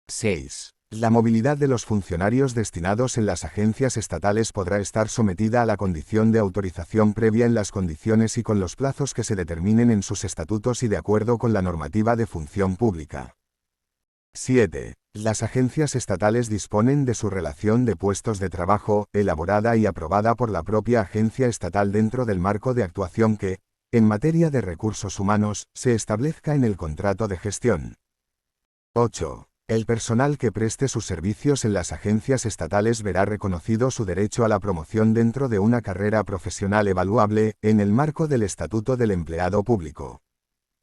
6. La movilidad de los funcionarios destinados en las agencias estatales podrá estar sometida a la condición de autorización previa en las condiciones y con los plazos que se determinen en sus estatutos y de acuerdo con la normativa de función pública. 7. Las agencias estatales disponen de su relación de puestos de trabajo, elaborada y aprobada por la propia agencia estatal dentro del marco de actuación que, en materia de recursos humanos, se establezca en el contrato de gestión. 8. El personal que preste sus servicios en las agencias estatales verá reconocido su derecho a la promoción dentro de una carrera profesional evaluable, en el marco del Estatuto del Empleado Público.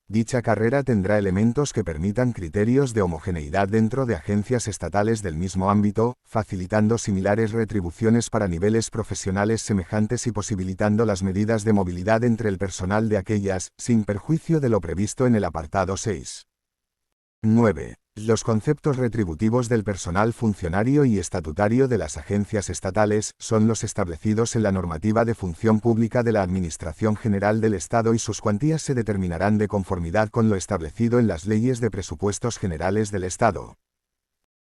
Dicha carrera tendrá elementos que permitan criterios de homogeneidad dentro de agencias estatales del mismo ámbito, facilitando similares retribuciones para niveles profesionales semejantes y posibilitando las medidas de movilidad entre el personal de aquellas, sin perjuicio de lo previsto en el apartado 6. 9. Los conceptos retributivos del personal funcionario y estatutario de las agencias estatales son los establecidos en la normativa de función pública de la Administración General del Estado y sus cuantías se determinarán de conformidad con lo establecido en las leyes de presupuestos generales del Estado.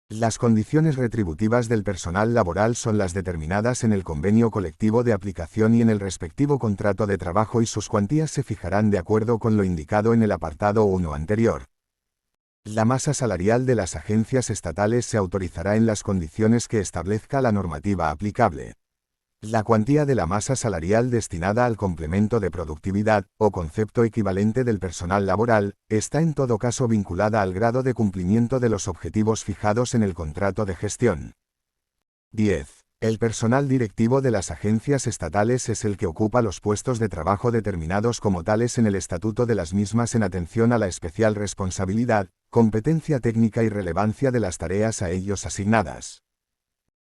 Las condiciones retributivas del personal laboral son las determinadas en el convenio colectivo de aplicación y en el respectivo contrato de trabajo y sus cuantías se fijarán de acuerdo con lo indicado en el apartado 1 anterior. La masa salarial de las agencias estatales se autorizará en las condiciones que establezca la normativa aplicable. La cuantía de la masa salarial destinada al complemento de productividad, o concepto equivalente del personal laboral, está en todo caso vinculada al grado de cumplimiento de los objetivos fijados en el contrato de gestión. 10. El personal directivo de las agencias estatales es el que ocupa los puestos de trabajo determinados como tales en el estatuto de las mismas en atención a la especial responsabilidad, competencia técnica y relevancia de las tareas a ellos asignadas.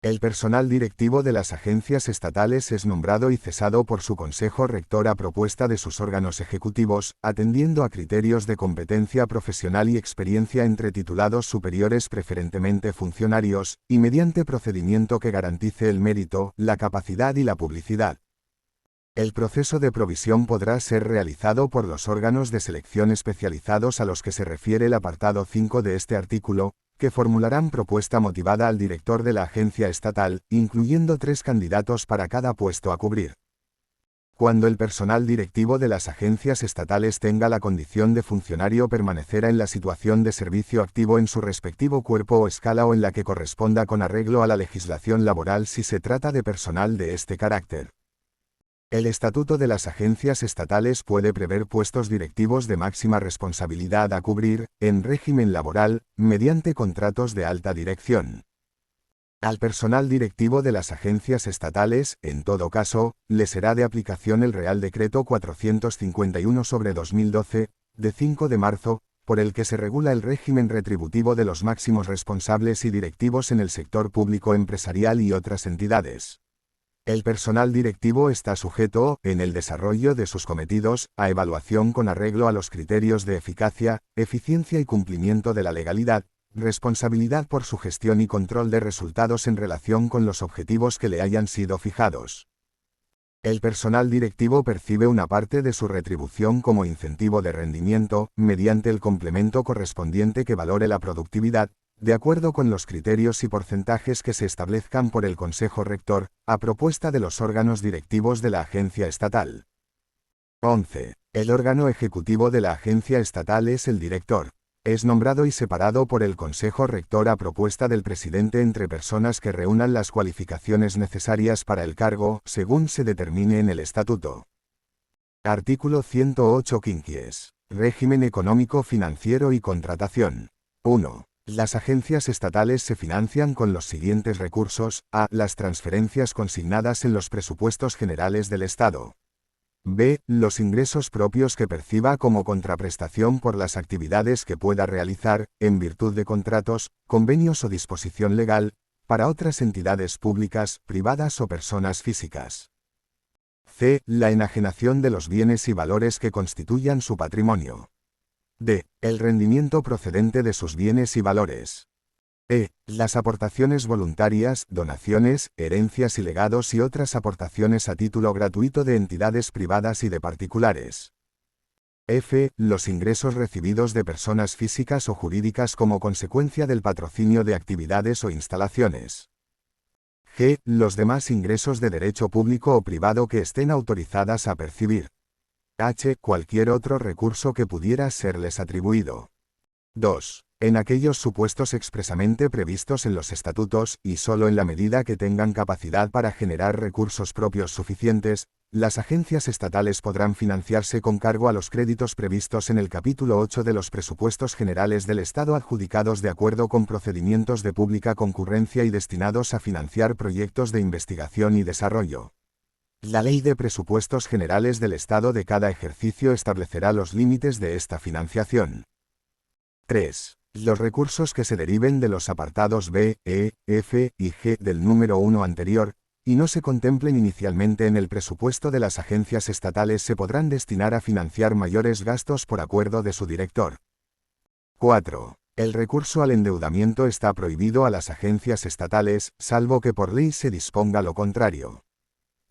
El personal directivo de las agencias estatales es nombrado y cesado por su consejo rector a propuesta de sus órganos ejecutivos, atendiendo a criterios de competencia profesional y experiencia entre titulados superiores preferentemente funcionarios, y mediante procedimiento que garantice el mérito, la capacidad y la publicidad. El proceso de provisión podrá ser realizado por los órganos de selección especializados a los que se refiere el apartado 5 de este artículo, que formularán propuesta motivada al director de la agencia estatal, incluyendo 3 candidatos para cada puesto a cubrir. Cuando el personal directivo de las agencias estatales tenga la condición de funcionario, permanecerá en la situación de servicio activo en su respectivo cuerpo o escala o en la que corresponda con arreglo a la legislación laboral si se trata de personal de este carácter. El Estatuto de las Agencias Estatales puede prever puestos directivos de máxima responsabilidad a cubrir, en régimen laboral, mediante contratos de alta dirección. Al personal directivo de las agencias estatales, en todo caso, le será de aplicación el Real Decreto 451/2012, de 5 de marzo, por el que se regula el régimen retributivo de los máximos responsables y directivos en el sector público empresarial y otras entidades. El personal directivo está sujeto, en el desarrollo de sus cometidos, a evaluación con arreglo a los criterios de eficacia, eficiencia y cumplimiento de la legalidad, responsabilidad por su gestión y control de resultados en relación con los objetivos que le hayan sido fijados. El personal directivo percibe una parte de su retribución como incentivo de rendimiento, mediante el complemento correspondiente que valore la productividad, de acuerdo con los criterios y porcentajes que se establezcan por el Consejo Rector, a propuesta de los órganos directivos de la agencia estatal. 11. El órgano ejecutivo de la agencia estatal es el director. Es nombrado y separado por el Consejo Rector a propuesta del presidente entre personas que reúnan las cualificaciones necesarias para el cargo, según se determine en el Estatuto. Artículo 108 quinquies. Régimen económico, financiero y contratación. 1. Las agencias estatales se financian con los siguientes recursos: a. Las transferencias consignadas en los presupuestos generales del Estado. b. Los ingresos propios que perciba como contraprestación por las actividades que pueda realizar, en virtud de contratos, convenios o disposición legal, para otras entidades públicas, privadas o personas físicas. c. La enajenación de los bienes y valores que constituyan su patrimonio. d. El rendimiento procedente de sus bienes y valores. e. Las aportaciones voluntarias, donaciones, herencias y legados y otras aportaciones a título gratuito de entidades privadas y de particulares. f. Los ingresos recibidos de personas físicas o jurídicas como consecuencia del patrocinio de actividades o instalaciones. g. Los demás ingresos de derecho público o privado que estén autorizadas a percibir. h. Cualquier otro recurso que pudiera serles atribuido. 2. En aquellos supuestos expresamente previstos en los estatutos, y solo en la medida que tengan capacidad para generar recursos propios suficientes, las agencias estatales podrán financiarse con cargo a los créditos previstos en el capítulo 8 de los presupuestos generales del Estado, adjudicados de acuerdo con procedimientos de pública concurrencia y destinados a financiar proyectos de investigación y desarrollo. La Ley de Presupuestos Generales del Estado de cada ejercicio establecerá los límites de esta financiación. 3. Los recursos que se deriven de los apartados B, E, F y G del número 1 anterior, y no se contemplen inicialmente en el presupuesto de las agencias estatales, se podrán destinar a financiar mayores gastos por acuerdo de su director. 4. El recurso al endeudamiento está prohibido a las agencias estatales, salvo que por ley se disponga lo contrario.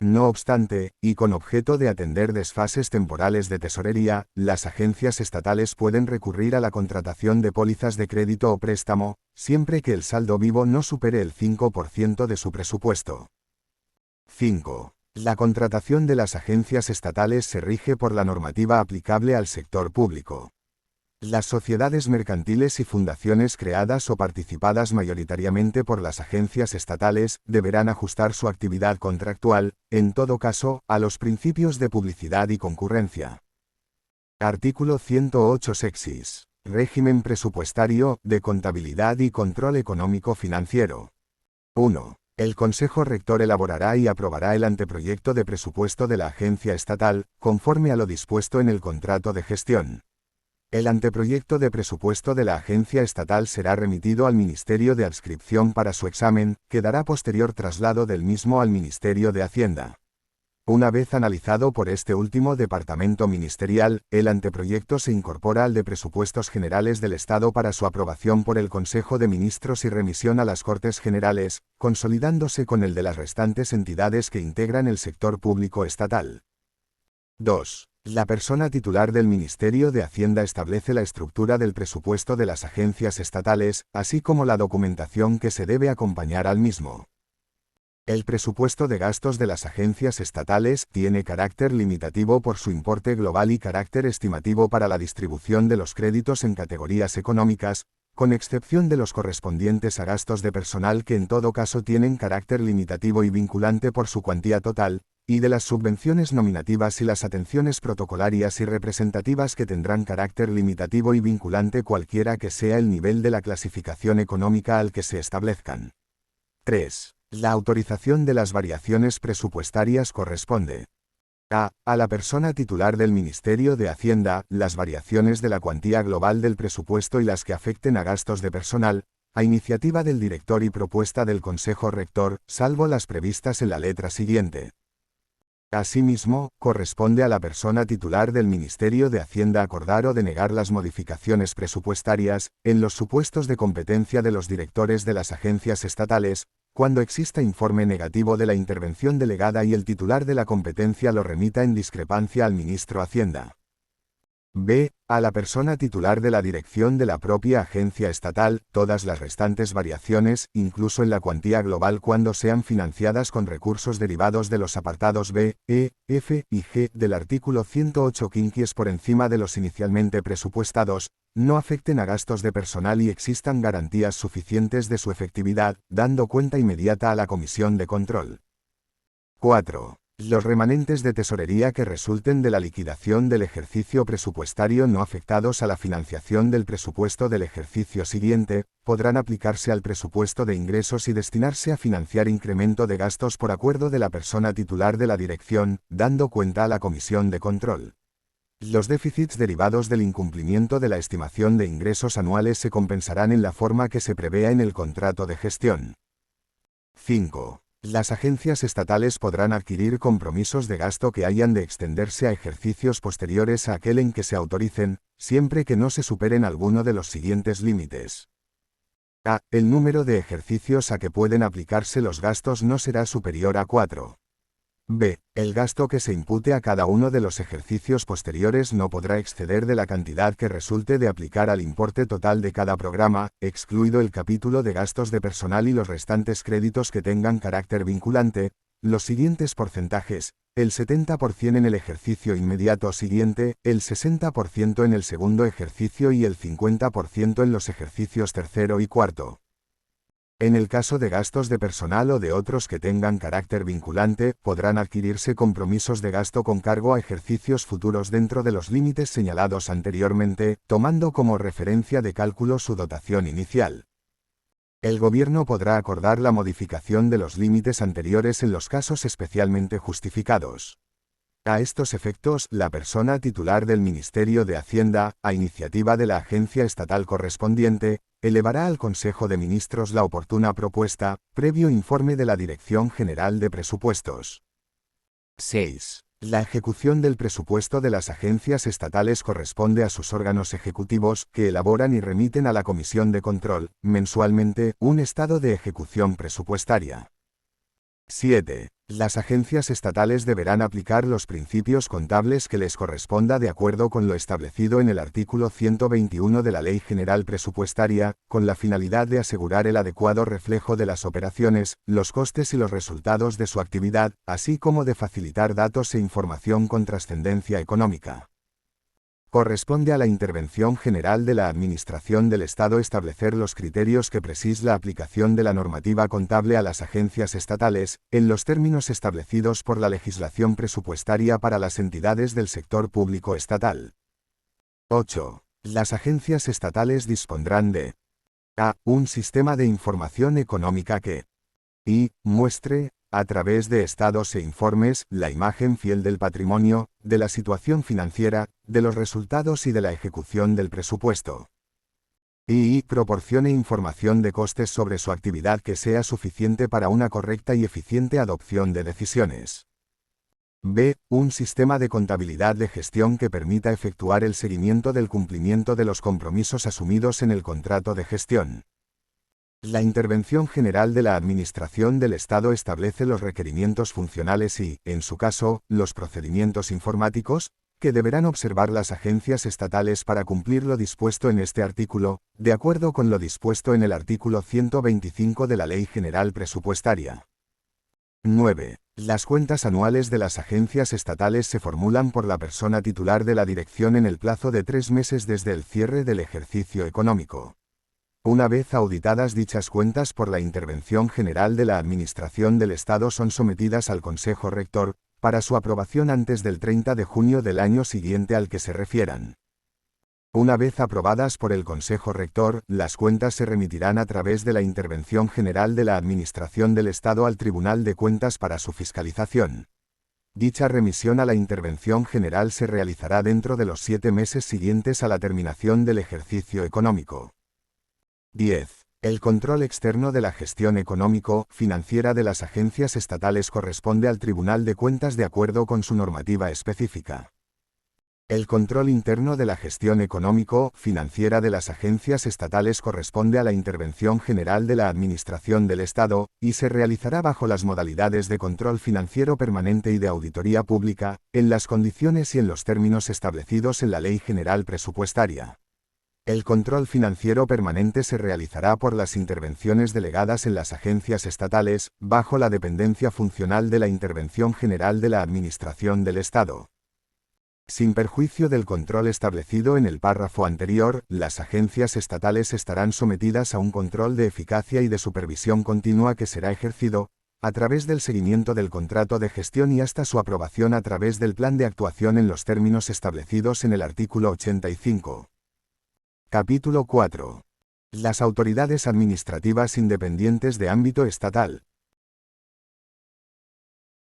No obstante, y con objeto de atender desfases temporales de tesorería, las agencias estatales pueden recurrir a la contratación de pólizas de crédito o préstamo, siempre que el saldo vivo no supere el 5% de su presupuesto. 5. La contratación de las agencias estatales se rige por la normativa aplicable al sector público. Las sociedades mercantiles y fundaciones creadas o participadas mayoritariamente por las agencias estatales deberán ajustar su actividad contractual, en todo caso, a los principios de publicidad y concurrencia. Artículo 108 sexis. Régimen presupuestario, de contabilidad y control económico financiero. 1. El Consejo Rector elaborará y aprobará el anteproyecto de presupuesto de la agencia estatal, conforme a lo dispuesto en el contrato de gestión. El anteproyecto de presupuesto de la agencia estatal será remitido al Ministerio de Adscripción para su examen, que dará posterior traslado del mismo al Ministerio de Hacienda. Una vez analizado por este último departamento ministerial, el anteproyecto se incorpora al de Presupuestos Generales del Estado para su aprobación por el Consejo de Ministros y remisión a las Cortes Generales, consolidándose con el de las restantes entidades que integran el sector público estatal. 2. La persona titular del Ministerio de Hacienda establece la estructura del presupuesto de las agencias estatales, así como la documentación que se debe acompañar al mismo. El presupuesto de gastos de las agencias estatales tiene carácter limitativo por su importe global y carácter estimativo para la distribución de los créditos en categorías económicas, con excepción de los correspondientes a gastos de personal que en todo caso tienen carácter limitativo y vinculante por su cuantía total, y de las subvenciones nominativas y las atenciones protocolarias y representativas que tendrán carácter limitativo y vinculante cualquiera que sea el nivel de la clasificación económica al que se establezcan. 3. La autorización de las variaciones presupuestarias corresponde a la persona titular del Ministerio de Hacienda, las variaciones de la cuantía global del presupuesto y las que afecten a gastos de personal, a iniciativa del director y propuesta del Consejo Rector, salvo las previstas en la letra siguiente. Asimismo, corresponde a la persona titular del Ministerio de Hacienda acordar o denegar las modificaciones presupuestarias, en los supuestos de competencia de los directores de las agencias estatales, cuando exista informe negativo de la intervención delegada y el titular de la competencia lo remita en discrepancia al ministro Hacienda. B. A la persona titular de la dirección de la propia agencia estatal, todas las restantes variaciones, incluso en la cuantía global cuando sean financiadas con recursos derivados de los apartados B, E, F y G del artículo 108 quinquies por encima de los inicialmente presupuestados, no afecten a gastos de personal y existan garantías suficientes de su efectividad, dando cuenta inmediata a la Comisión de Control. 4. Los remanentes de tesorería que resulten de la liquidación del ejercicio presupuestario no afectados a la financiación del presupuesto del ejercicio siguiente, podrán aplicarse al presupuesto de ingresos y destinarse a financiar incremento de gastos por acuerdo de la persona titular de la dirección, dando cuenta a la Comisión de Control. Los déficits derivados del incumplimiento de la estimación de ingresos anuales se compensarán en la forma que se prevea en el contrato de gestión. 5. Las agencias estatales podrán adquirir compromisos de gasto que hayan de extenderse a ejercicios posteriores a aquel en que se autoricen, siempre que no se superen alguno de los siguientes límites. A. El número de ejercicios a que pueden aplicarse los gastos no será superior a 4. B. El gasto que se impute a cada uno de los ejercicios posteriores no podrá exceder de la cantidad que resulte de aplicar al importe total de cada programa, excluido el capítulo de gastos de personal y los restantes créditos que tengan carácter vinculante, los siguientes porcentajes: el 70% en el ejercicio inmediato siguiente, el 60% en el segundo ejercicio y el 50% en los ejercicios tercero y cuarto. En el caso de gastos de personal o de otros que tengan carácter vinculante, podrán adquirirse compromisos de gasto con cargo a ejercicios futuros dentro de los límites señalados anteriormente, tomando como referencia de cálculo su dotación inicial. El Gobierno podrá acordar la modificación de los límites anteriores en los casos especialmente justificados. A estos efectos, la persona titular del Ministerio de Hacienda, a iniciativa de la agencia estatal correspondiente, elevará al Consejo de Ministros la oportuna propuesta, previo informe de la Dirección General de Presupuestos. 6. La ejecución del presupuesto de las agencias estatales corresponde a sus órganos ejecutivos, que elaboran y remiten a la Comisión de Control, mensualmente, un estado de ejecución presupuestaria. 7. Las agencias estatales deberán aplicar los principios contables que les corresponda de acuerdo con lo establecido en el artículo 121 de la Ley General Presupuestaria, con la finalidad de asegurar el adecuado reflejo de las operaciones, los costes y los resultados de su actividad, así como de facilitar datos e información con trascendencia económica. Corresponde a la Intervención General de la Administración del Estado establecer los criterios que precisa la aplicación de la normativa contable a las agencias estatales, en los términos establecidos por la legislación presupuestaria para las entidades del sector público estatal. 8. Las agencias estatales dispondrán de a. Un sistema de información económica que muestre, a través de estados e informes, la imagen fiel del patrimonio, de la situación financiera, de los resultados y de la ejecución del presupuesto. Y proporcione información de costes sobre su actividad que sea suficiente para una correcta y eficiente adopción de decisiones. B. Un sistema de contabilidad de gestión que permita efectuar el seguimiento del cumplimiento de los compromisos asumidos en el contrato de gestión. La Intervención General de la Administración del Estado establece los requerimientos funcionales y, en su caso, los procedimientos informáticos, que deberán observar las agencias estatales para cumplir lo dispuesto en este artículo, de acuerdo con lo dispuesto en el artículo 125 de la Ley General Presupuestaria. 9. Las cuentas anuales de las agencias estatales se formulan por la persona titular de la dirección en el plazo de 3 meses desde el cierre del ejercicio económico. Una vez auditadas dichas cuentas por la Intervención General de la Administración del Estado, son sometidas al Consejo Rector, para su aprobación antes del 30 de junio del año siguiente al que se refieran. Una vez aprobadas por el Consejo Rector, las cuentas se remitirán a través de la Intervención General de la Administración del Estado al Tribunal de Cuentas para su fiscalización. Dicha remisión a la Intervención General se realizará dentro de los 7 meses siguientes a la terminación del ejercicio económico. 10. El control externo de la gestión económico-financiera de las agencias estatales corresponde al Tribunal de Cuentas de acuerdo con su normativa específica. El control interno de la gestión económico-financiera de las agencias estatales corresponde a la Intervención General de la Administración del Estado, y se realizará bajo las modalidades de control financiero permanente y de auditoría pública, en las condiciones y en los términos establecidos en la Ley General Presupuestaria. El control financiero permanente se realizará por las intervenciones delegadas en las agencias estatales, bajo la dependencia funcional de la Intervención General de la Administración del Estado. Sin perjuicio del control establecido en el párrafo anterior, las agencias estatales estarán sometidas a un control de eficacia y de supervisión continua que será ejercido, a través del seguimiento del contrato de gestión y hasta su aprobación a través del plan de actuación en los términos establecidos en el artículo 85. Capítulo 4. Las autoridades administrativas independientes de ámbito estatal,